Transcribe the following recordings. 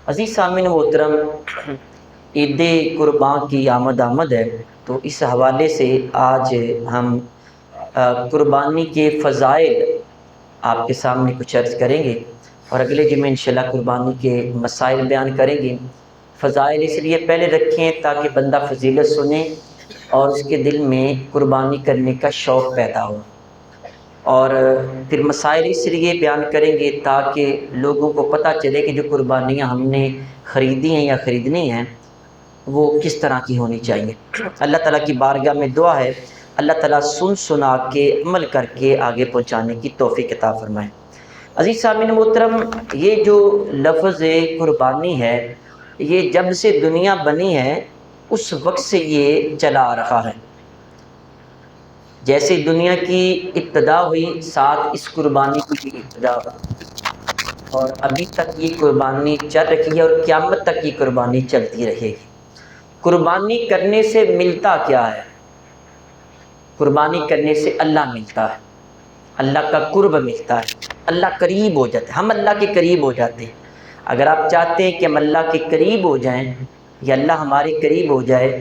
عزیز سامعین محترم، عید قربان کی آمد ہے، تو اس حوالے سے آج ہم قربانی کے فضائل آپ کے سامنے کچھ عرض کریں گے، اور اگلے جمعے انشاءاللہ قربانی کے مسائل بیان کریں گے۔ فضائل اس لیے پہلے رکھیں تاکہ بندہ فضیلت سنے اور اس کے دل میں قربانی کرنے کا شوق پیدا ہو، اور پھر مسائل اس لیے بیان کریں گے تاکہ لوگوں کو پتہ چلے کہ جو قربانیاں ہم نے خریدی ہیں یا خریدنی ہیں وہ کس طرح کی ہونی چاہیے۔ اللہ تعالیٰ کی بارگاہ میں دعا ہے اللہ تعالیٰ سن سنا کے عمل کر کے آگے پہنچانے کی توفیق عطا فرمائے۔ عزیز سامعین محترم، یہ جو لفظ قربانی ہے یہ جب سے دنیا بنی ہے اس وقت سے یہ چلا آ رہا ہے۔ جیسے دنیا کی ابتدا ہوئی ساتھ اس قربانی کی بھی ابتدا ہوئی، اور ابھی تک یہ قربانی چل رہی ہے اور قیامت تک یہ قربانی چلتی رہے گی۔ قربانی کرنے سے ملتا کیا ہے؟ قربانی کرنے سے اللہ ملتا ہے، اللہ کا قرب ملتا ہے، اللہ قریب ہو جاتا ہے، ہم اللہ کے قریب ہو جاتے ہیں۔ اگر آپ چاہتے ہیں کہ ہم اللہ کے قریب ہو جائیں یا اللہ ہمارے قریب ہو جائے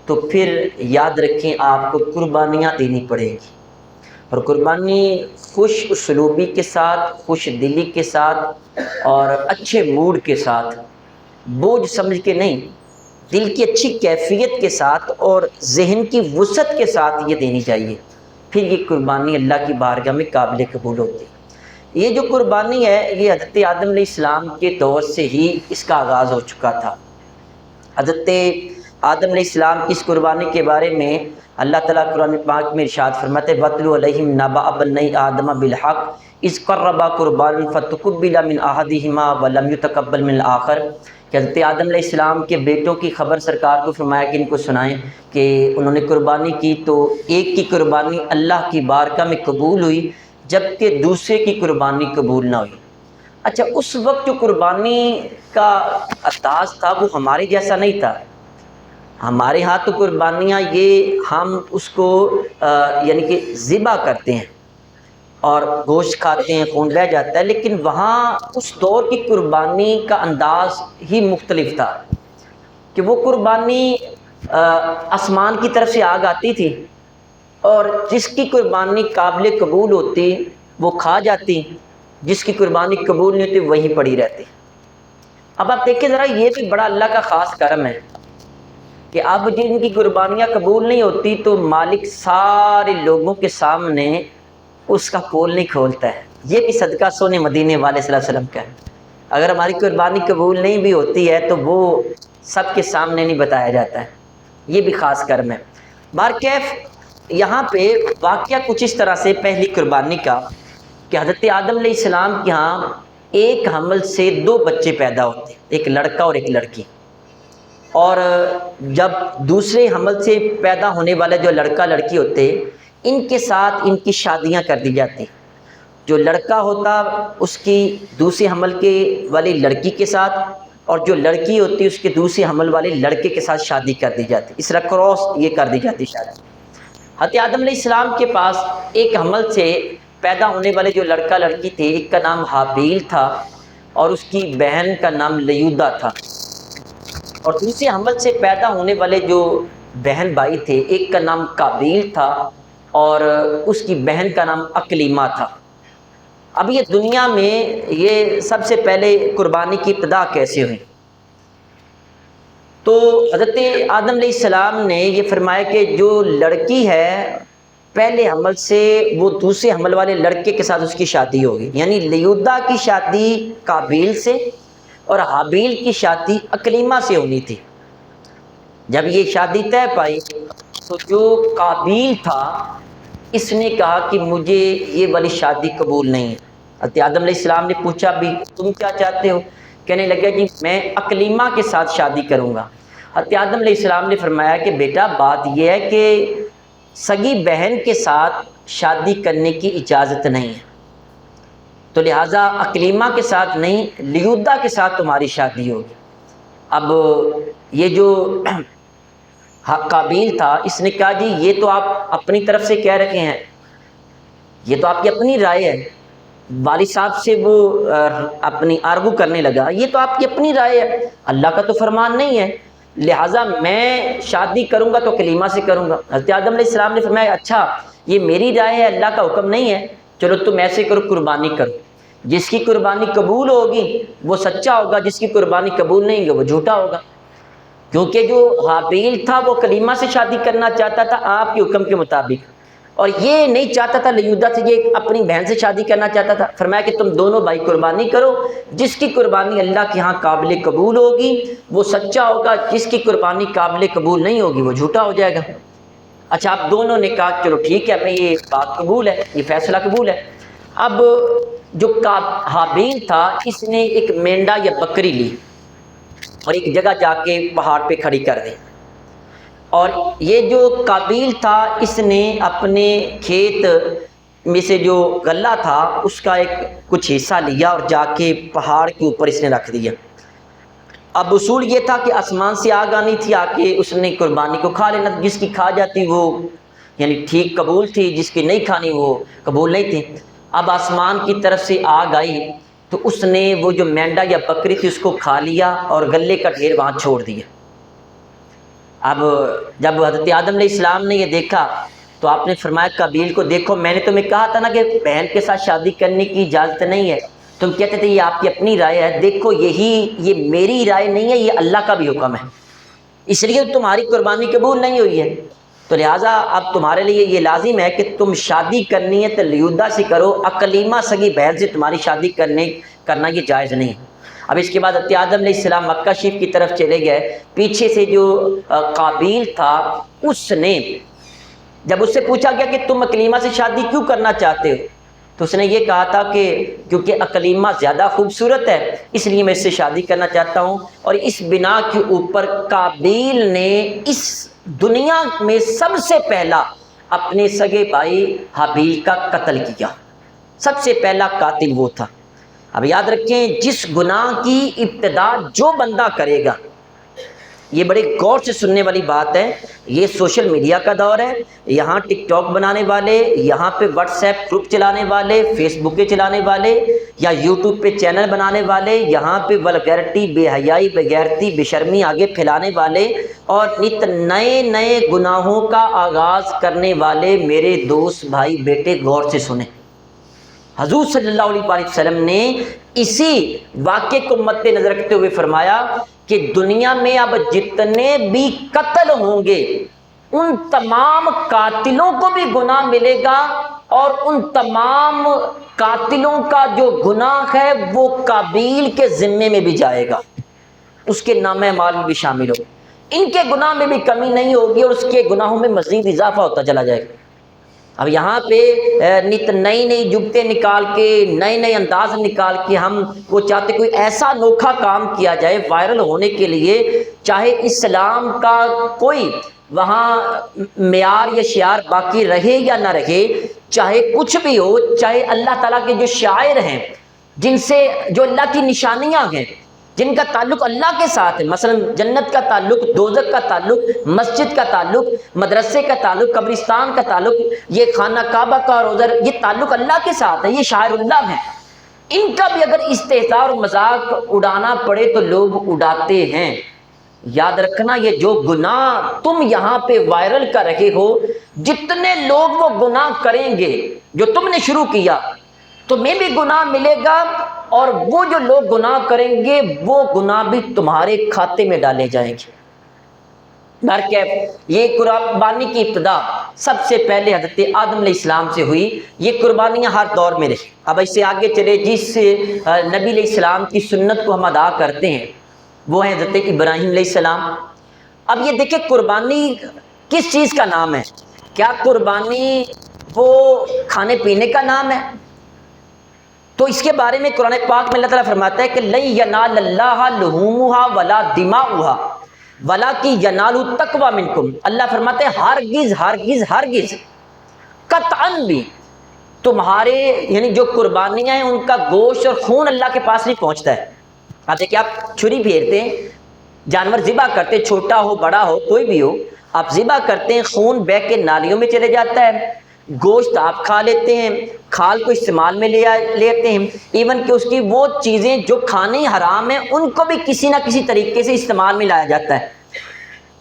تو پھر یاد رکھیں آپ کو قربانیاں دینی پڑے گی، اور قربانی خوش اسلوبی کے ساتھ، خوش دلی کے ساتھ اور اچھے موڈ کے ساتھ، بوجھ سمجھ کے نہیں، دل کی اچھی کیفیت کے ساتھ اور ذہن کی وسعت کے ساتھ یہ دینی چاہیے، پھر یہ قربانی اللہ کی بارگاہ میں قابل قبول ہوتی ہے۔ یہ جو قربانی ہے یہ حضرت آدم علیہ السلام کے دور سے ہی اس کا آغاز ہو چکا تھا۔ حضرت آدم علیہ السلام کی اس قربانی کے بارے میں اللہ تعالیٰ قرآن پاک میں ارشاد فرماتے ہیں وَاتْلُ عَلَيْهِمْ نَبَأَ ابْنَيْ آدَمَ بِالْحَقِّ إِذْ قَرَّبَا قُرْبَانًا فَتُقُبِّلَ مِنْ أَحَدِهِمَا وَلَمْ يُتَقَبَّلْ مِنْ الْآخَرِ، کہ حضرت آدم علیہ السلام کے بیٹوں کی خبر سرکار کو فرمایا کہ ان کو سنائیں کہ انہوں نے قربانی کی تو ایک کی قربانی اللہ کی بارگاہ میں قبول ہوئی جبکہ دوسرے کی قربانی قبول نہ ہوئی۔ اچھا، اس وقت جو قربانی کا انداز تھا وہ ہمارے جیسا نہیں تھا۔ ہمارے ہاں تو قربانیاں یہ ہم اس کو یعنی کہ ذبح کرتے ہیں اور گوشت کھاتے ہیں، خون بہہ جاتا ہے، لیکن وہاں اس دور کی قربانی کا انداز ہی مختلف تھا کہ وہ قربانی آسمان کی طرف سے آگ آتی تھی اور جس کی قربانی قابل قبول ہوتی وہ کھا جاتی، جس کی قربانی قبول نہیں ہوتی وہیں پڑی رہتی۔ اب آپ دیکھیں ذرا، یہ بھی بڑا اللہ کا خاص کرم ہے کہ اب جن کی قربانیاں قبول نہیں ہوتی تو مالک سارے لوگوں کے سامنے اس کا پول نہیں کھولتا ہے۔ یہ بھی صدقہ سونے مدینے والے صلی اللہ علیہ وسلم کا ہے۔ اگر ہماری قربانی قبول نہیں بھی ہوتی ہے تو وہ سب کے سامنے نہیں بتایا جاتا ہے، یہ بھی خاص کرم ہے۔ بہرکیف یہاں پہ واقعہ کچھ اس طرح سے پہلی قربانی کا کہ حضرت آدم علیہ السلام کے ہاں ایک حمل سے 2 بچے پیدا ہوتے، ایک لڑکا اور ایک لڑکی، اور جب دوسرے حمل سے پیدا ہونے والے جو لڑکا لڑکی ہوتے ان کے ساتھ ان کی شادیاں کر دی جاتی۔ جو لڑکا ہوتا اس کی دوسرے حمل کے والی لڑکی کے ساتھ، اور جو لڑکی ہوتی اس کے دوسرے حمل والے لڑکے کے ساتھ شادی کر دی جاتی، اس طرح کراس یہ کر دی جاتی شادی۔ حضرت آدم علیہ السلام کے پاس ایک حمل سے پیدا ہونے والے جو لڑکا لڑکی تھے، ایک کا نام حابیل تھا اور اس کی بہن کا نام لیودا تھا، اور دوسرے حمل سے پیدا ہونے والے جو بہن بھائی تھے، ایک کا نام قابیل تھا اور اس کی بہن کا نام اکلیمہ تھا۔ اب یہ دنیا میں یہ سب سے پہلے قربانی کی ابتدا کیسے ہوئی؟ تو حضرت آدم علیہ السلام نے یہ فرمایا کہ جو لڑکی ہے پہلے حمل سے وہ دوسرے حمل والے لڑکے کے ساتھ اس کی شادی ہوگی، یعنی لیودا کی شادی قابیل سے اور حابیل کی شادی اکلیمہ سے ہونی تھی۔ جب یہ شادی طے پائی تو جو قابیل تھا اس نے کہا کہ مجھے یہ والی شادی قبول نہیں ہے۔ حضرت آدم علیہ السلام نے پوچھا بھی تم کیا چاہتے ہو؟ کہنے لگا جی میں اکلیمہ کے ساتھ شادی کروں گا۔ حضرت آدم علیہ السلام نے فرمایا کہ بیٹا بات یہ ہے کہ سگی بہن کے ساتھ شادی کرنے کی اجازت نہیں ہے، تو لہٰذا اکلیمہ کے ساتھ نہیں لیودا کے ساتھ تمہاری شادی ہوگی۔ اب یہ جو قابیل تھا اس نے کہا جی یہ تو آپ اپنی طرف سے کہہ رہے ہیں، یہ تو آپ کی اپنی رائے ہے، والد صاحب سے وہ اپنی آرگو کرنے لگا، یہ تو آپ کی اپنی رائے ہے، اللہ کا تو فرمان نہیں ہے، لہٰذا میں شادی کروں گا تو کلیمہ سے کروں گا۔ حضرت آدم علیہ السلام نے فرمایا اچھا یہ میری رائے ہے، اللہ کا حکم نہیں ہے، چلو تم ایسے کرو، قربانی کرو، جس کی قربانی قبول ہوگی وہ سچا ہوگا، جس کی قربانی قبول نہیں ہوگی وہ جھوٹا ہوگا۔ کیونکہ جو حابیل تھا وہ کلیمہ سے شادی کرنا چاہتا تھا آپ کے حکم کے مطابق، اور یہ نہیں چاہتا تھا لیودا سے، یہ اپنی بہن سے شادی کرنا چاہتا تھا۔ فرمایا کہ تم دونوں بھائی قربانی کرو، جس کی قربانی اللہ کے ہاں قابل قبول ہوگی وہ سچا ہوگا، جس کی قربانی قابل قبول نہیں ہوگی وہ جھوٹا ہو جائے گا۔ اچھا اب دونوں نے کہا چلو ٹھیک ہے، ہمیں یہ بات قبول ہے، یہ فیصلہ قبول ہے۔ اب جو حابیل تھا اس نے ایک مینڈا یا بکری لی اور ایک جگہ جا کے پہاڑ پہ کھڑی کر دی، اور یہ جو قابیل تھا اس نے اپنے کھیت میں سے جو غلہ تھا اس کا ایک کچھ حصہ لیا اور جا کے پہاڑ کے اوپر اس نے رکھ دیا۔ اب اصول یہ تھا کہ آسمان سے آگ آنی تھی، آ کے اس نے قربانی کو کھا لینا، جس کی کھا جاتی وہ یعنی ٹھیک قبول تھی، جس کی نہیں کھانی وہ قبول نہیں تھی۔ اب آسمان کی طرف سے آگ آئی تو اس نے وہ جو مینڈا یا بکری تھی اس کو کھا لیا اور غلے کا ڈھیر وہاں چھوڑ دیا۔ اب جب حضرت آدم علیہ السلام نے یہ دیکھا تو آپ نے فرمایا قابیل کو دیکھو میں نے تمہیں کہا تھا نا کہ بہن کے ساتھ شادی کرنے کی اجازت نہیں ہے، تم کہتے تھے یہ آپ کی اپنی رائے ہے، دیکھو یہ میری رائے نہیں ہے، یہ اللہ کا بھی حکم ہے، اس لیے تمہاری قربانی قبول نہیں ہوئی ہے، تو لہٰذا اب تمہارے لیے یہ لازم ہے کہ تم شادی کرنی ہے تو لیودا سے کرو، اکلیمہ سگی بہن سے تمہاری شادی کرنا یہ جائز نہیں ہے۔ اب اس کے بعد حضرت آدم علیہ السلام مکہ شریف کی طرف چلے گئے، پیچھے سے جو قابیل تھا اس نے جب اس سے پوچھا گیا کہ تم اکلیمہ سے شادی کیوں کرنا چاہتے ہو تو اس نے یہ کہا تھا کہ کیونکہ اکلیمہ زیادہ خوبصورت ہے اس لیے میں اس سے شادی کرنا چاہتا ہوں، اور اس بنا کے اوپر قابیل نے اس دنیا میں سب سے پہلا اپنے سگے بھائی حابیل کا قتل کیا، سب سے پہلا قاتل وہ تھا۔ اب یاد رکھیں جس گناہ کی ابتدا جو بندہ کرے گا، یہ بڑے غور سے سننے والی بات ہے، یہ سوشل میڈیا کا دور ہے، یہاں ٹک ٹاک بنانے والے، یہاں پہ واٹس ایپ گروپ چلانے والے، فیس بکیں چلانے والے یا یوٹیوب پہ چینل بنانے والے، یہاں پہ ولگیرٹی، بے حیائی، بغیرتی، بے شرمی آگے پھیلانے والے اور نت نئے نئے گناہوں کا آغاز کرنے والے میرے دوست بھائی بیٹے غور سے سنیں۔ حضور صلی اللہ علیہ وسلم نے اسی واقعے کو مد نظر رکھتے ہوئے فرمایا کہ دنیا میں اب جتنے بھی قتل ہوں گے ان تمام قاتلوں کو بھی گناہ ملے گا، اور ان تمام قاتلوں کا جو گناہ ہے وہ قابیل کے ذمے میں بھی جائے گا، اس کے نامہ اعمال میں بھی شامل ہوگا، ان کے گناہ میں بھی کمی نہیں ہوگی اور اس کے گناہوں میں مزید اضافہ ہوتا چلا جائے گا۔ اب یہاں پہ نت نئی نئی جگتیں نکال کے، نئے نئے انداز نکال کے ہم وہ چاہتے کوئی ایسا انوکھا کام کیا جائے وائرل ہونے کے لیے، چاہے اسلام کا کوئی وہاں معیار یا شعار باقی رہے یا نہ رہے، چاہے کچھ بھی ہو، چاہے اللہ تعالیٰ کے جو شاعر ہیں جن سے جو اللہ کی نشانیاں ہیں جن کا تعلق اللہ کے ساتھ ہے، مثلا جنت کا تعلق، دوزخ کا تعلق، مسجد کا تعلق، مدرسے کا تعلق، قبرستان کا تعلق، یہ خانہ کعبہ کا روزہ، یہ تعلق اللہ کے ساتھ ہے، یہ شاعر اللہ ہیں، ان کا بھی اگر استہزاء اور مذاق اڑانا پڑے تو لوگ اڑاتے ہیں۔ یاد رکھنا یہ جو گناہ تم یہاں پہ وائرل کر رہے ہو، جتنے لوگ وہ گناہ کریں گے جو تم نے شروع کیا تمہیں بھی گناہ ملے گا، اور وہ جو لوگ گناہ کریں گے وہ گناہ بھی تمہارے کھاتے میں ڈالے جائیں گے۔ یہ قربانی کی ابتدا سب سے پہلے حضرت آدم علیہ السلام سے ہوئی، یہ قربانیاں ہر دور میں رہی۔ اب اس سے آگے چلے، جس نبی علیہ السلام کی سنت کو ہم ادا کرتے ہیں وہ ہے حضرت ابراہیم علیہ السلام۔ اب یہ دیکھیں قربانی کس چیز کا نام ہے؟ کیا قربانی وہ کھانے پینے کا نام ہے؟ تو اس کے بارے میں قرآن پاک میں اللہ تعالیٰ فرماتا ہے کہ لن ینال اللہ لحومها ولا دماؤها ولکن ینال التقوی منکم۔ اللہ فرماتے ہیں ہرگز ہرگز ہرگز قطعاً بھی تمہارے یعنی جو قربانیاں ہیں ان کا گوشت اور خون اللہ کے پاس نہیں پہنچتا ہے۔ آپ دیکھیں، آپ چھری پھیرتے ہیں، جانور ذبح کرتے، چھوٹا ہو بڑا ہو کوئی بھی ہو، آپ ذبح کرتے ہیں، خون بہہ کے نالیوں میں چلے جاتا ہے، گوشت آپ کھا لیتے ہیں، کھال کو استعمال میں لیتے ہیں، ایون کہ اس کی وہ چیزیں جو کھانے حرام ہیں ان کو بھی کسی نہ کسی طریقے سے استعمال میں لایا جاتا ہے۔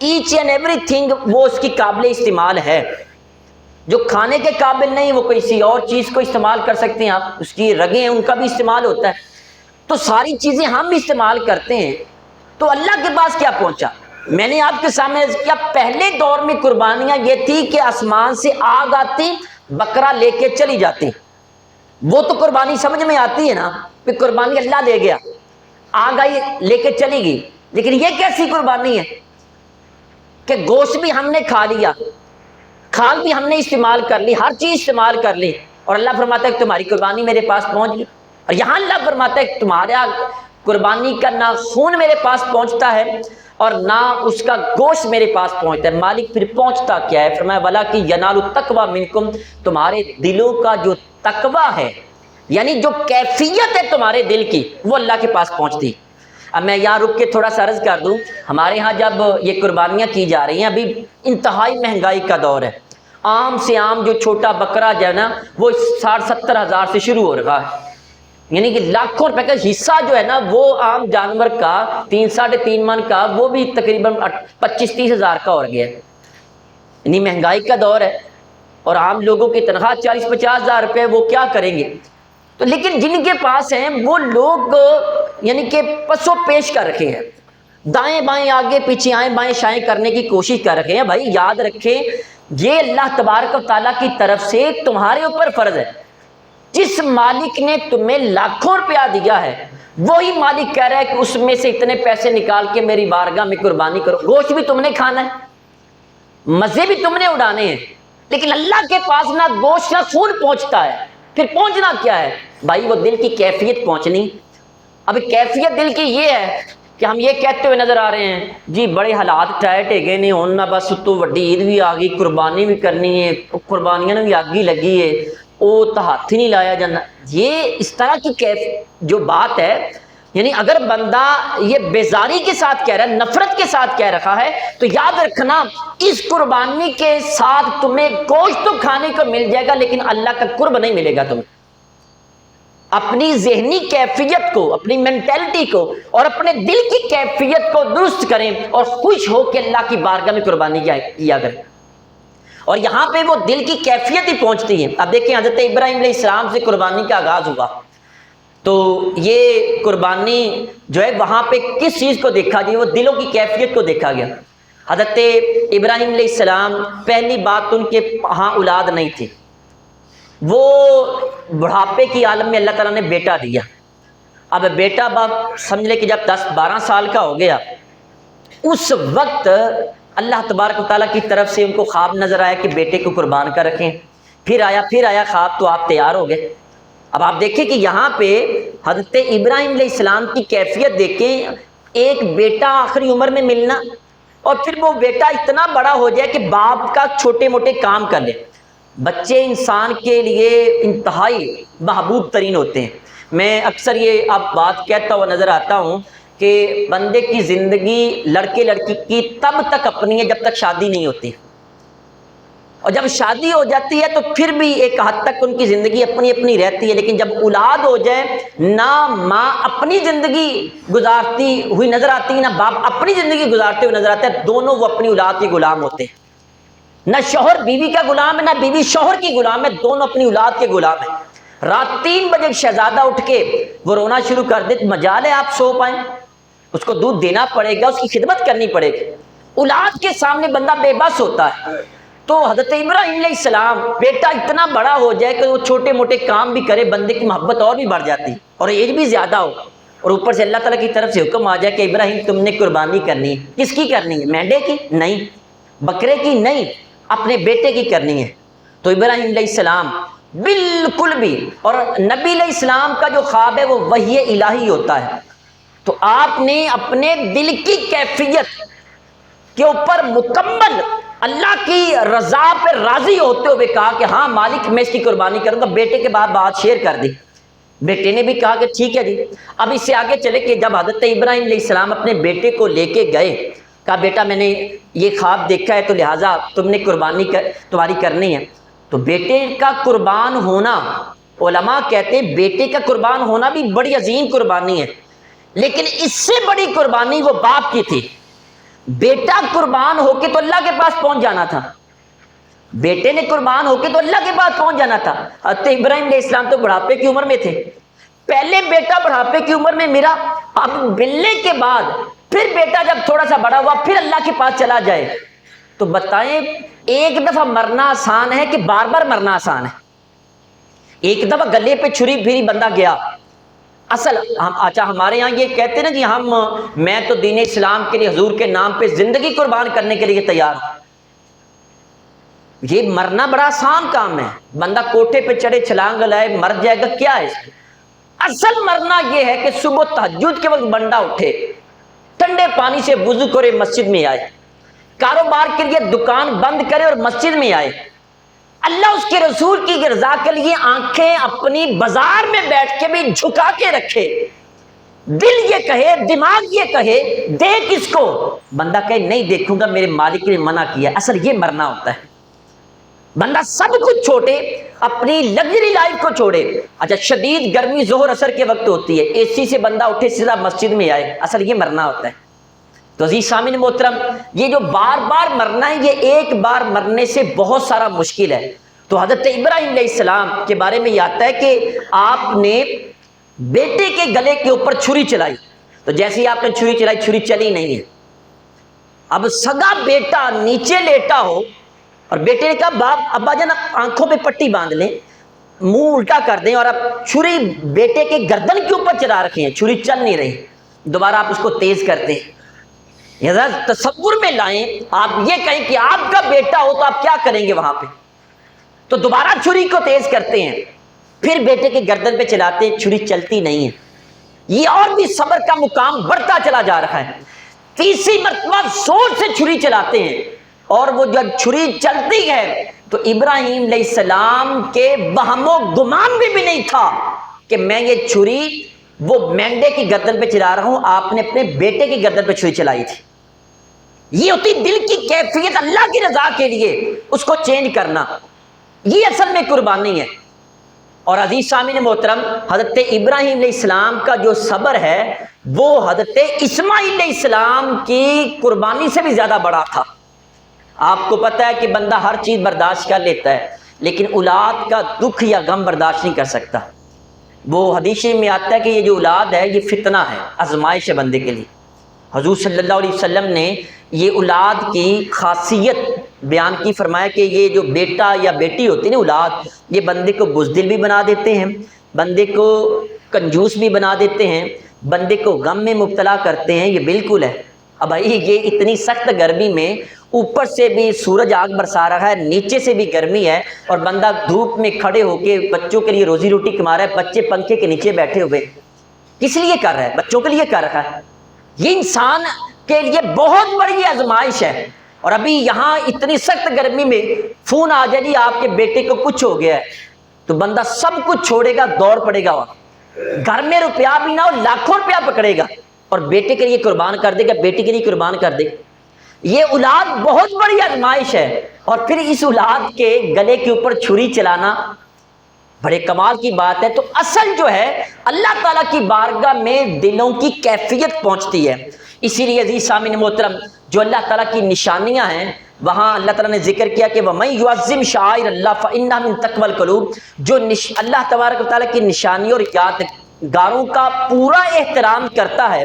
ایچ اینڈ ایوری تھنگ وہ اس کی قابل استعمال ہے۔ جو کھانے کے قابل نہیں وہ کسی اور چیز کو استعمال کر سکتے ہیں آپ، اس کی رگیں ہیں ان کا بھی استعمال ہوتا ہے۔ تو ساری چیزیں ہم بھی استعمال کرتے ہیں، تو اللہ کے پاس کیا پہنچا؟ میں نے آپ کے سامنے عرض کیا، پہلے دور میں قربانیاں یہ تھی کہ آسمان سے آگ آتی، بکرا لے کے چلی جاتی، وہ تو قربانی سمجھ میں آتی ہے نا کہ قربانی اللہ لے گیا، آگ آئی لے کے چلی گئی۔ لیکن یہ کیسی قربانی ہے کہ گوشت بھی ہم نے کھا لیا، کھال بھی ہم نے استعمال کر لی، ہر چیز استعمال کر لی، اور اللہ فرماتا ہے کہ تمہاری قربانی میرے پاس پہنچ گئی۔ اور یہاں اللہ فرماتا ہے کہ تمہارا قربانی کا نہ خون میرے پاس پہنچتا ہے اور نہ اس کا گوشت میرے پاس پہنچتا ہے۔ مالک پھر پہنچتا کیا ہے؟ فرمایا وَلَٰكِن يَنَالُ التَّقْوَىٰ مِنكُمْ، تمہارے دلوں کا جو تقویٰ ہے، یعنی جو کیفیت ہے تمہارے دل کی، وہ اللہ کے پاس پہنچتی۔ اب میں یہاں رک کے تھوڑا سا عرض کر دوں، ہمارے ہاں جب یہ قربانیاں کی جا رہی ہیں، ابھی انتہائی مہنگائی کا دور ہے، عام سے عام جو چھوٹا بکرا جو ہے نا وہ 60-70 ہزار سے شروع ہو رہا ہے، یعنی کہ لاکھوں روپے کا حصہ جو ہے نا وہ عام جانور کا 3-3.5 من کا وہ بھی تقریباً 25-30 ہزار کا ہو گیا ہے۔ یعنی مہنگائی کا دور ہے اور عام لوگوں کی تنخواہ 40-50 ہزار روپے، وہ کیا کریں گے؟ تو لیکن جن کے پاس ہیں وہ لوگ یعنی کہ پسو پیش کر رکھے ہیں، دائیں بائیں آگے پیچھے آئیں بائیں شائیں کرنے کی کوشش کر رکھے ہیں۔ بھائی یاد رکھیں یہ اللہ تبارک و تعالیٰ کی طرف سے تمہارے اوپر فرض ہے۔ جس مالک نے تمہیں لاکھوں روپیہ دیا ہے وہی مالک کہہ رہا ہے کہ اس میں سے اتنے پیسے نکال کے میری بارگاہ میں قربانی کرو۔ گوشت بھی تم نے کھانا ہے، مزے بھی تم نے اڑانے ہیں، لیکن اللہ کے پاس نہ گوشت نہ خون پہنچتا ہے۔ پھر پہنچنا کیا ہے بھائی؟ وہ دل کی کیفیت پہنچنی۔ اب کیفیت دل کی یہ ہے کہ ہم یہ کہتے ہوئے نظر آ رہے ہیں جی بڑے حالات ٹائٹ ہے گئے نہیں ہونا، بس تو وڈی عید بھی آ گئی، قربانی بھی کرنی ہے، قربانیاں نے بھی آگی لگی ہے، وہ تو ہاتھ ہی نہیں لایا جانا۔ یہ اس طرح کی جو بات ہے، یعنی اگر بندہ یہ بیزاری کے ساتھ کہہ رہا ہے، نفرت کے ساتھ کہہ رکھا ہے، تو یاد رکھنا اس قربانی کے ساتھ تمہیں گوشت تو کھانے کو مل جائے گا لیکن اللہ کا قرب نہیں ملے گا تمہیں۔ اپنی ذہنی کیفیت کو، اپنی مینٹلٹی کو اور اپنے دل کی کیفیت کو درست کریں اور خوش ہو کے اللہ کی بارگاہ میں قربانی کیا کریں۔ اور یہاں پہ وہ دل کی کیفیت ہی پہنچتی ہے۔ اب دیکھیں حضرت ابراہیم علیہ السلام سے قربانی کا آغاز ہوا، تو یہ قربانی جو ہے وہاں پہ کس چیز کو دیکھا گیا؟ وہ دلوں کی کیفیت کو دیکھا گیا۔ حضرت ابراہیم علیہ السلام پہلی بات ان کے ہاں اولاد نہیں تھی، وہ بڑھاپے کی عالم میں اللہ تعالیٰ نے بیٹا دیا۔ اب بیٹا باپ سمجھ لے کہ جب 10-12 سال کا ہو گیا، اس وقت اللہ تبارک و تعالیٰ کی طرف سے ان کو خواب نظر آیا کہ بیٹے کو قربان کر رکھیں۔ پھر آیا خواب، تو آپ تیار ہو گئے۔ اب آپ دیکھیں کہ یہاں پہ حضرت ابراہیم علیہ السلام کی کیفیت دیکھیں، ایک بیٹا آخری عمر میں ملنا، اور پھر وہ بیٹا اتنا بڑا ہو جائے کہ باپ کا چھوٹے موٹے کام کر لے۔ بچے انسان کے لیے انتہائی محبوب ترین ہوتے ہیں۔ میں اکثر یہ اب بات کہتا ہوا نظر آتا ہوں کہ بندے کی زندگی لڑکے لڑکی کی تب تک اپنی ہے جب تک شادی نہیں ہوتی، اور جب شادی ہو جاتی ہے تو پھر بھی ایک حد تک ان کی زندگی اپنی اپنی رہتی ہے، لیکن جب اولاد ہو جائے نہ ماں اپنی زندگی گزارتی ہوئی نظر آتی ہے نہ باپ اپنی زندگی گزارتے ہوئے نظر آتا ہے، دونوں وہ اپنی اولاد کے غلام ہوتے ہیں۔ نہ شوہر بیوی کا غلام ہے نہ بیوی شوہر کی غلام ہے، دونوں اپنی اولاد کے غلام ہیں۔ رات 3 بجے شہزادہ اٹھ کے وہ رونا شروع کر دے، مجال ہے آپ سو پائیں، اس کو دودھ دینا پڑے گا، اس کی خدمت کرنی پڑے گی۔ اولاد کے سامنے بندہ بے بس ہوتا ہے۔ تو حضرت ابراہیم علیہ السلام بیٹا اتنا بڑا ہو جائے کہ وہ چھوٹے موٹے کام بھی کرے، بندے کی محبت اور بھی بڑھ جاتی اور ایج بھی زیادہ ہو، اور اوپر سے اللہ تعالیٰ کی طرف سے حکم آ جائے کہ ابراہیم تم نے قربانی کرنی ہے۔ کس کی کرنی ہے؟ مینڈے کی نہیں، بکرے کی نہیں، اپنے بیٹے کی کرنی ہے۔ تو ابراہیم علیہ السلام بالکل بھی، اور نبی علیہ السلام کا جو خواب ہے وہ وحی الہی ہوتا ہے، تو آپ نے اپنے دل کی کیفیت کے اوپر مکمل اللہ کی رضا پہ راضی ہوتے ہوئے کہا کہ ہاں مالک میں اس کی قربانی کروں گا۔ بیٹے کے بعد بات شیئر کر دی، بیٹے نے بھی کہا کہ ٹھیک ہے جی۔ اب اس سے آگے چلے کہ جب حضرت ابراہیم علیہ السلام اپنے بیٹے کو لے کے گئے، کہا بیٹا میں نے یہ خواب دیکھا ہے تو لہٰذا تم نے قربانی تمہاری کرنی ہے۔ تو بیٹے کا قربان ہونا، علماء کہتے ہیں بیٹے کا قربان ہونا بھی بڑی عظیم قربانی ہے، لیکن اس سے بڑی قربانی وہ باپ کی تھی۔ بیٹا قربان ہو کے تو اللہ کے پاس پہنچ جانا تھا، بیٹے نے قربان ہو کے تو اللہ کے پاس پہنچ جانا تھا۔ حضرت ابراہیم علیہ السلام تو بڑھاپے کی عمر میں تھے، پہلے بیٹا بڑھاپے کی عمر میں ملا، اب ملنے کے بعد پھر بیٹا جب تھوڑا سا بڑا ہوا پھر اللہ کے پاس چلا جائے، تو بتائیں ایک دفعہ مرنا آسان ہے کہ بار بار مرنا آسان ہے؟ ایک دفعہ گلے پہ چھری پھری بندہ گیا، اصل اچھا ہمارے ہاں یہ کہتے ہیں نا جی میں تو دین اسلام کے لیے حضور کے نام پہ زندگی قربان کرنے کے لیے تیار ہوں۔ یہ مرنا بڑا آسان کام ہے، بندہ کوٹھے پہ چڑھے چھلانگ لائے مر جائے گا، کیا ہے اس میں؟ اصل مرنا یہ ہے کہ صبح تہجد کے وقت بندہ اٹھے، ٹھنڈے پانی سے وضو کرے، مسجد میں آئے، کاروبار کے لیے دکان بند کرے اور مسجد میں آئے، اللہ اس کے رسول کی رضا کے لیے آنکھیں اپنی بازار میں بیٹھ کے بھی جھکا کے رکھے، دل یہ کہے دماغ یہ کہے دیکھ اس کو، بندہ کہے نہیں دیکھوں گا میرے مالک نے منع کیا۔ اصل یہ مرنا ہوتا ہے، بندہ سب کچھ چھوڑے، اپنی لگژری لائف کو چھوڑے۔ اچھا شدید گرمی ظہر اثر کے وقت ہوتی ہے، اے سی سے بندہ اٹھے سیدھا مسجد میں آئے، اصل یہ مرنا ہوتا ہے۔ تو عزیز سامعین محترم، یہ جو بار بار مرنا ہے یہ ایک بار مرنے سے بہت سارا مشکل ہے۔ تو حضرت ابراہیم علیہ السلام کے بارے میں یہ آتا ہے کہ آپ نے بیٹے کے گلے کے اوپر چھری چلائی، تو جیسے ہی آپ نے چھری چلائی چھری چلی نہیں ہے۔ اب سگا بیٹا نیچے لیٹا ہو اور بیٹے نے کہا باپ ابا جان آنکھوں پہ پٹی باندھ لیں، منہ الٹا کر دیں، اور اب چھری بیٹے کے گردن کے اوپر چلا رکھے ہیں، چھری چل نہیں رہی، دوبارہ آپ اس کو تیز کرتے ہیں۔ ذرا تصور میں لائیں، آپ یہ کہیں کہ آپ کا بیٹا ہو تو آپ کیا کریں گے وہاں پہ؟ تو دوبارہ چھری کو تیز کرتے ہیں، پھر بیٹے کے گردن پہ چلاتے ہیں، چھری چلتی نہیں ہے۔ یہ اور بھی صبر کا مقام بڑھتا چلا جا رہا ہے، تیسری مرتبہ زور سے چھری چلاتے ہیں، اور وہ جب چھری چلتی ہے تو ابراہیم علیہ السلام کے وہم و گمان بھی نہیں تھا کہ میں یہ چھری وہ مینڈے کی گردن پہ چلا رہا ہوں، آپ نے اپنے بیٹے کی گردن پہ چھری چلائی تھی۔ یہ ہوتی دل کی کیفیت، اللہ کی رضا کے لیے اس کو چینج کرنا، یہ اصل میں قربانی ہے۔ اور عزیز سامعین محترم، حضرت ابراہیم علیہ السلام کا جو صبر ہے وہ حضرت اسماعیل علیہ السلام کی قربانی سے بھی زیادہ بڑا تھا۔ آپ کو پتہ ہے کہ بندہ ہر چیز برداشت کر لیتا ہے، لیکن اولاد کا دکھ یا غم برداشت نہیں کر سکتا۔ وہ حدیث میں آتا ہے کہ یہ جو اولاد ہے یہ فتنہ ہے، آزمائش ہے بندے کے لیے۔ حضور صلی اللہ علیہ وسلم نے یہ اولاد کی خاصیت بیان کی، فرمایا کہ یہ جو بیٹا یا بیٹی ہوتی ہے نا اولاد، یہ بندے کو بزدل بھی بنا دیتے ہیں، بندے کو کنجوس بھی بنا دیتے ہیں، بندے کو غم میں مبتلا کرتے ہیں۔ یہ بالکل ہے۔ اب بھائی یہ اتنی سخت گرمی میں اوپر سے بھی سورج آگ برسا رہا ہے، نیچے سے بھی گرمی ہے، اور بندہ دھوپ میں کھڑے ہو کے بچوں کے لیے روزی روٹی کما رہا ہے، بچے پنکھے کے نیچے بیٹھے ہوئے کس لیے کر رہا ہے؟ بچوں کے لیے کر رہا ہے۔ یہ انسان کے لیے بہت بڑی آزمائش ہے۔ اور ابھی یہاں اتنی سخت گرمی میں فون آ جائے جی آپ کے بیٹے کو کچھ ہو گیا ہے، تو بندہ سب کچھ چھوڑے گا، دوڑ پڑے گا وہاں، گھر میں روپیہ بھی نہ ہو لاکھوں روپیہ پکڑے گا اور بیٹے کے لیے قربان کر دے گا، بیٹی کے لیے قربان کر دے۔ یہ اولاد بہت بڑی آزمائش ہے، اور پھر اس اولاد کے گلے کے اوپر چھری چلانا بڑے کمال کی بات ہے۔ تو اصل جو ہے اللہ تعالیٰ کی بارگاہ میں دلوں کی کیفیت پہنچتی ہے۔ اسی لیے عزیز سامعین محترم، جو اللہ تعالیٰ کی نشانیاں ہیں وہاں اللہ تعالیٰ نے ذکر کیا کہ وَمَن يُعَظِّمْ شَعَائِرَ اللَّهِ فَإِنَّهَا مِن تَقْوَى الْقُلُوبِ، جو اللہ تبارک و تعالیٰ کی نشانیوں اور یادگاروں کا پورا احترام کرتا ہے،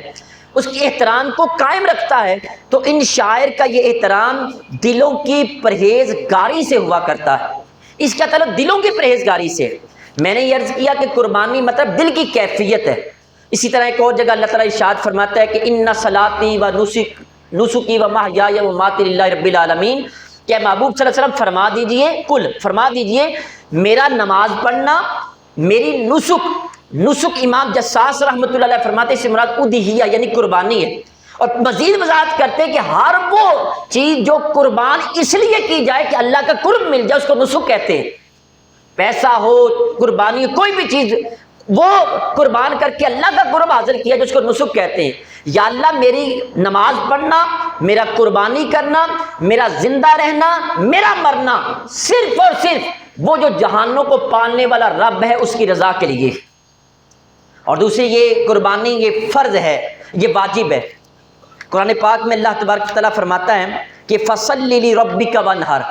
اس کے احترام کو قائم رکھتا ہے، تو ان شاعر کا یہ احترام دلوں کی پرہیزگاری سے ہوا کرتا ہے۔ اس کا تعلق دلوں کی پرہیزگاری سے۔ میں نے یہ عرض کیا کہ قربانی مطلب دل کی کیفیت ہے۔ اسی طرح ایک اور جگہ اللہ تعالیٰ ارشاد فرماتا ہے کہ ان صلاتی و نسکی و محیای و مماتی للہ رب العالمین، کہ محبوب صلی اللہ علیہ وسلم فرما دیجئے میرا نماز پڑھنا، میری نسک امام جساس رحمۃ اللہ علیہ فرماتے ہیں اس سے مراد اضحیہ یعنی قربانی ہے۔ اور مزید وضاحت کرتے ہیں کہ ہر وہ چیز جو قربان اس لیے کی جائے کہ اللہ کا قرب مل جائے اس کو نسک کہتے ہیں۔ پیسہ ہو، قربانی ہو، کوئی بھی چیز وہ قربان کر کے اللہ کا قرب حاصل کیا جو اس کو نسک کہتے ہیں۔ یا اللہ میری نماز پڑھنا، میرا قربانی کرنا، میرا زندہ رہنا، میرا مرنا صرف اور صرف وہ جو جہانوں کو پالنے والا رب ہے اس کی رضا کے لیے، اور دوسری یہ قربانی یہ فرض ہے، یہ واجب ہے۔ قرآن پاک میں اللہ تبارک و تعالیٰ فرماتا ہے کہ فَصَلِّ لِرَبِّكَ وَانْحَرْ،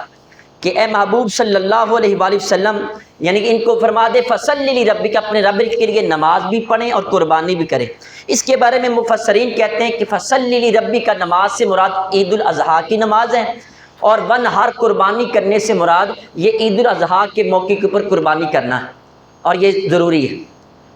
کہ اے محبوب صلی اللہ علیہ وآلہ وسلم، یعنی کہ ان کو فرما دے فَصَلِّ لِرَبِّكَ، اپنے رب کے لیے نماز بھی پڑھیں اور قربانی بھی کریں۔ اس کے بارے میں مفسرین کہتے ہیں کہ فَصَلِّ لِرَبِّكَ نماز سے مراد عید الاضحیٰ کی نماز ہے، اور وَانْحَرْ قربانی کرنے سے مراد یہ عید الاضحیٰ کے موقع کے اوپر قربانی کرنا ہے، اور یہ ضروری ہے،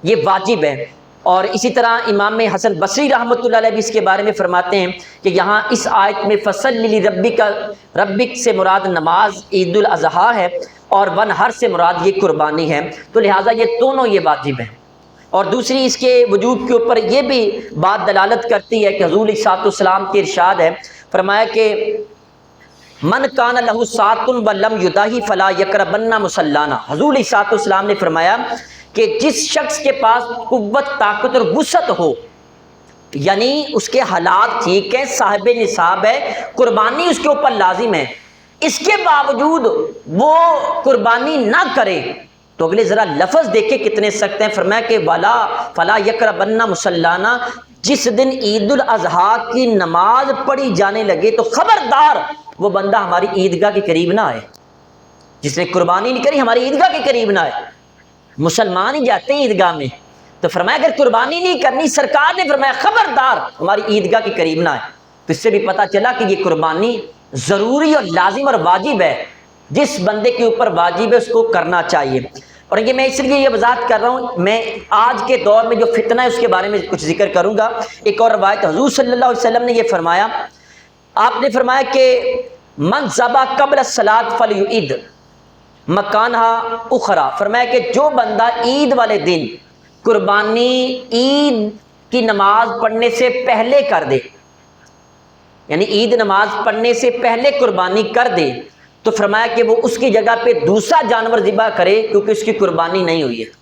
یہ واجب ہے۔ اور اسی طرح امام حسن بصری رحمۃ اللہ علیہ بھی اس کے بارے میں فرماتے ہیں کہ یہاں اس آیت میں فَصَلِّ لِرَبِّكَ، ربک سے مراد نماز عید الاضحیٰ ہے، اور وَانْحَرْ سے مراد یہ قربانی ہے، تو لہٰذا یہ دونوں یہ واجب ہیں۔ اور دوسری اس کے وجوب کے اوپر یہ بھی بات دلالت کرتی ہے کہ حضور علیہ الصلوۃ والسلام کے ارشاد ہے، فرمایا کہ من کان لہ ساۃ ولم یضحی فلا یقربن مصلانا، حضور علیہ الصلوۃ والسلام نے فرمایا کہ جس شخص کے پاس قوت، طاقت اور وسعت ہو، یعنی اس کے حالات ٹھیک ہیں، صاحب نصاب ہے، قربانی اس کے اوپر لازم ہے، اس کے باوجود وہ قربانی نہ کرے، تو اگلے ذرا لفظ دیکھیں کتنے سخت ہیں، فرمایا کہ ولا فلا یقربن مصلانا، جس دن عید الاضحیٰ کی نماز پڑھی جانے لگے تو خبردار وہ بندہ ہماری عیدگاہ کے قریب نہ آئے، جس نے قربانی نہیں کری ہماری عیدگاہ کے قریب نہ آئے۔ مسلمان ہی جاتے ہیں عیدگاہ میں، تو فرمایا اگر قربانی نہیں کرنی، سرکار نے فرمایا خبردار ہماری عیدگاہ کے قریب نہ آئے۔ تو اس سے بھی پتہ چلا کہ یہ قربانی ضروری اور لازم اور واجب ہے، جس بندے کے اوپر واجب ہے اس کو کرنا چاہیے۔ اور یہ میں اس لیے یہ وضاحت کر رہا ہوں، میں آج کے دور میں جو فتنہ ہے اس کے بارے میں کچھ ذکر کروں گا۔ ایک اور روایت حضور صلی اللہ علیہ وسلم نے یہ فرمایا، آپ نے فرمایا کہ من ذبح قبل الصلاۃ فلیعد مکانہا اخرى، فرمایا کہ جو بندہ عید والے دن قربانی عید کی نماز پڑھنے سے پہلے کر دے، یعنی عید نماز پڑھنے سے پہلے قربانی کر دے، تو فرمایا کہ وہ اس کی جگہ پہ دوسرا جانور ذبح کرے کیونکہ اس کی قربانی نہیں ہوئی ہے۔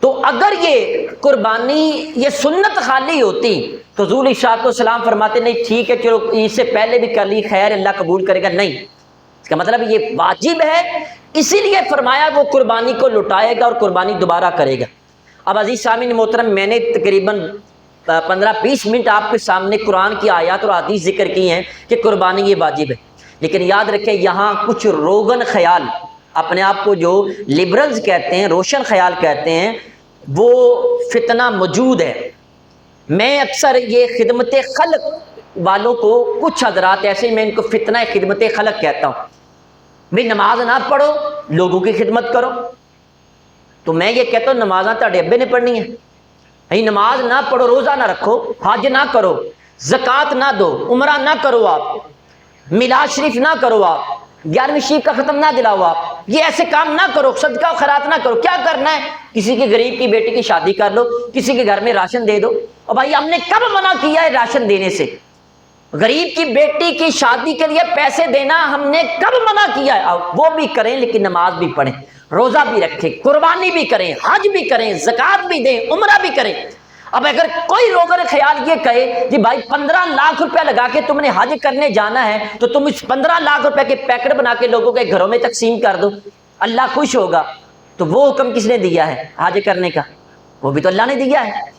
تو اگر یہ قربانی یہ سنت خالی ہوتی تو حضور علیہ الصلوۃ والسلام فرماتے نہیں ٹھیک ہے چلو عید سے پہلے بھی کر لی، خیر اللہ قبول کرے گا، نہیں، اس کا مطلب یہ واجب ہے، اسی لیے فرمایا وہ قربانی کو لٹائے گا اور قربانی دوبارہ کرے گا۔ اب عزیز سامعین محترم، میں نے تقریباً 15-20 منٹ آپ کے سامنے قرآن کی آیات اور حدیث ذکر کی ہیں کہ قربانی یہ واجب ہے، لیکن یاد رکھیں یہاں کچھ روغن خیال، اپنے آپ کو جو لبرلز کہتے ہیں، روشن خیال کہتے ہیں، وہ فتنہ موجود ہے۔ میں اکثر یہ خدمت خلق والوں کو، کچھ حضرات ایسے میں ان کو فتنہ خدمت خلق کہتا ہوں، بھئی نماز نہ پڑھو لوگوں کی خدمت کرو، تو میں یہ کہتا ہوں نمازاں تہاڈے ابے نے پڑھنی ہے، نماز نہ پڑھو، روزہ نہ رکھو، حج نہ کرو، زکوٰۃ نہ دو، عمرہ نہ کرو، آپ میلاد شریف نہ کرو، آپ 11ویں شریف کا ختم نہ دلاؤ، آپ یہ ایسے کام نہ کرو، صدقہ و خیرات نہ کرو، کیا کرنا ہے؟ کسی کے غریب کی بیٹی کی شادی کر لو، کسی کے گھر میں راشن دے دو۔ اور بھائی ہم نے کب منع کیا ہے راشن دینے سے؟ غریب کی بیٹی کی شادی کے لیے پیسے دینا ہم نے کب منع کیا ہے؟ وہ بھی کریں لیکن نماز بھی پڑھیں، روزہ بھی رکھیں، قربانی بھی کریں، حج بھی کریں، زکوٰۃ بھی دیں، عمرہ بھی کریں۔ اب اگر کوئی روغن خیال یہ کہے کہ بھائی 15 لاکھ روپیہ لگا کے تم نے حج کرنے جانا ہے تو تم اس 15 لاکھ روپے کے پیکٹ بنا کے لوگوں کے گھروں میں تقسیم کر دو، اللہ خوش ہوگا، تو وہ حکم کس نے دیا ہے حج کرنے کا؟ وہ بھی تو اللہ نے دیا ہے۔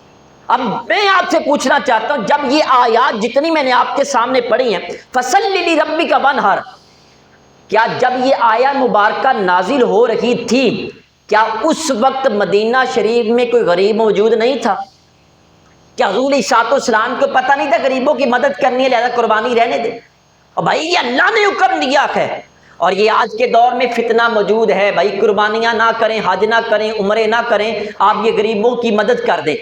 اب میں آپ سے پوچھنا چاہتا ہوں، جب یہ آیات جتنی میں نے آپ کے سامنے پڑھی ہیں فَصَلِّ لِرَبِّكَ وَانْحَرْ، کیا جب یہ آیہ مبارکہ نازل ہو رہی تھی کیا اس وقت مدینہ شریف میں کوئی غریب موجود نہیں تھا؟ کیا حضور علیہ الصلوۃ والسلام کو پتہ نہیں تھا غریبوں کی مدد کرنی ہے، لہذا قربانی رہنے دے؟ اور بھائی یہ اللہ نے حکم دیا ہے، اور یہ آج کے دور میں فتنہ موجود ہے، بھائی قربانیاں نہ کریں، حج نہ کریں، عمرے نہ کریں، آپ یہ غریبوں کی مدد کر دیں،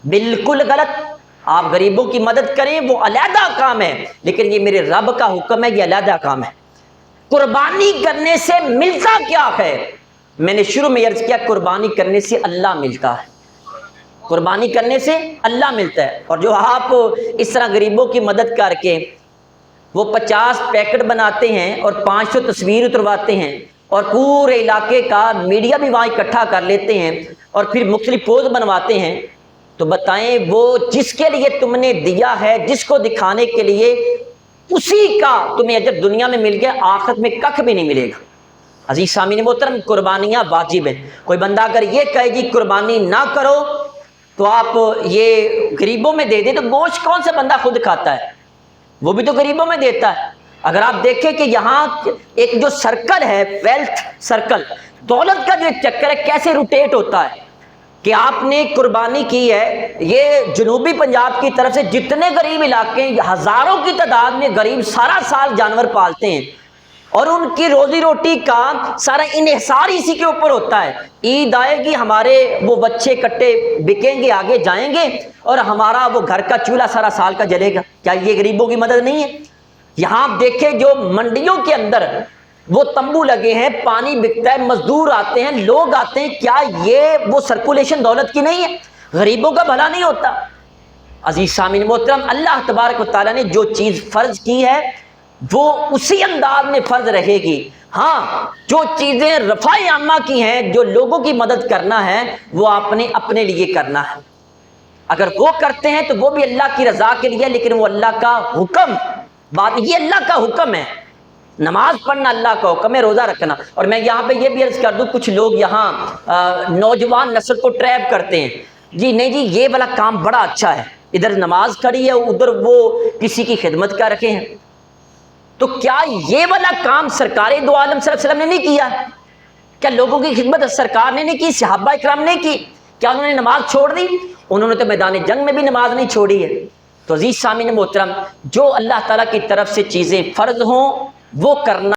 بالکل غلط۔ آپ غریبوں کی مدد کریں وہ علیحدہ کام ہے، لیکن یہ میرے رب کا حکم ہے، یہ علیحدہ کام ہے۔ قربانی کرنے سے ملتا کیا ہے؟ میں نے شروع میں عرض کیا قربانی کرنے سے اللہ ملتا ہے، قربانی کرنے سے اللہ ملتا ہے۔ اور جو آپ اس طرح غریبوں کی مدد کر کے وہ 50 پیکٹ بناتے ہیں اور 500 تصویر اترواتے ہیں اور پورے علاقے کا میڈیا بھی وہاں اکٹھا کر لیتے ہیں اور پھر مختلف پوز بنواتے ہیں، تو بتائیں وہ جس کے لیے تم نے دیا ہے، جس کو دکھانے کے لیے، اسی کا تمہیں اجر دنیا میں مل گیا، آخرت میں ککھ بھی نہیں ملے گا۔ عزیز سامعین محترم، قربانیاں واجب ہیں. کوئی بندہ اگر یہ کہے جی قربانی نہ کرو تو آپ یہ غریبوں میں دے دیں، تو گوشت کون سا بندہ خود کھاتا ہے؟ وہ بھی تو غریبوں میں دیتا ہے. اگر آپ دیکھیں کہ یہاں ایک جو سرکل ہے، ویلتھ سرکل، دولت کا جو ایک چکر ہے، کیسے روٹیٹ ہوتا ہے کہ آپ نے قربانی کی ہے. یہ جنوبی پنجاب کی طرف سے جتنے غریب علاقے ہیں، ہزاروں کی تعداد میں غریب سارا سال جانور پالتے ہیں، اور ان کی روزی روٹی کا سارا انحصار اسی کے اوپر ہوتا ہے. عید آئے گی، ہمارے وہ بچے کٹے بکیں گے، آگے جائیں گے، اور ہمارا وہ گھر کا چولہا سارا سال کا جلے گا. کیا یہ غریبوں کی مدد نہیں ہے؟ یہاں آپ دیکھیں جو منڈیوں کے اندر وہ تمبو لگے ہیں، پانی بکتا ہے، مزدور آتے ہیں، لوگ آتے ہیں، کیا یہ وہ سرکولیشن دولت کی نہیں ہے؟ غریبوں کا بھلا نہیں ہوتا؟ عزیز سامعین محترم، اللہ تبارک و تعالیٰ نے جو چیز فرض کی ہے وہ اسی انداز میں فرض رہے گی. ہاں، جو چیزیں رفع عامہ کی ہیں، جو لوگوں کی مدد کرنا ہے، وہ آپ نے اپنے لیے کرنا ہے. اگر وہ کرتے ہیں تو وہ بھی اللہ کی رضا کے لیے، لیکن وہ اللہ کا حکم، بات یہ اللہ کا حکم ہے. نماز پڑھنا اللہ کا حکم ہے، روزہ رکھنا. اور میں یہاں پہ یہ بھی عرض کر دوں، کچھ لوگ یہاں نوجوان نسل کو ٹریپ کرتے ہیں، جی نہیں جی یہ والا کام بڑا اچھا ہے، ادھر نماز کھڑی ہے، ادھر وہ کسی کی خدمت کر رکھے ہیں. تو کیا یہ والا کام سرکار دو عالم صلی اللہ علیہ وسلم نے نہیں کیا؟ کیا لوگوں کی خدمت سرکار نے نہیں کی؟ صحابہ اکرام نے کی؟ کیا انہوں نے نماز چھوڑ دی؟ انہوں نے تو میدان جنگ میں بھی نماز نہیں چھوڑی ہے. تو عزیز سامعین محترم، جو اللہ تعالیٰ کی طرف سے چیزیں فرض ہوں وہ کرنا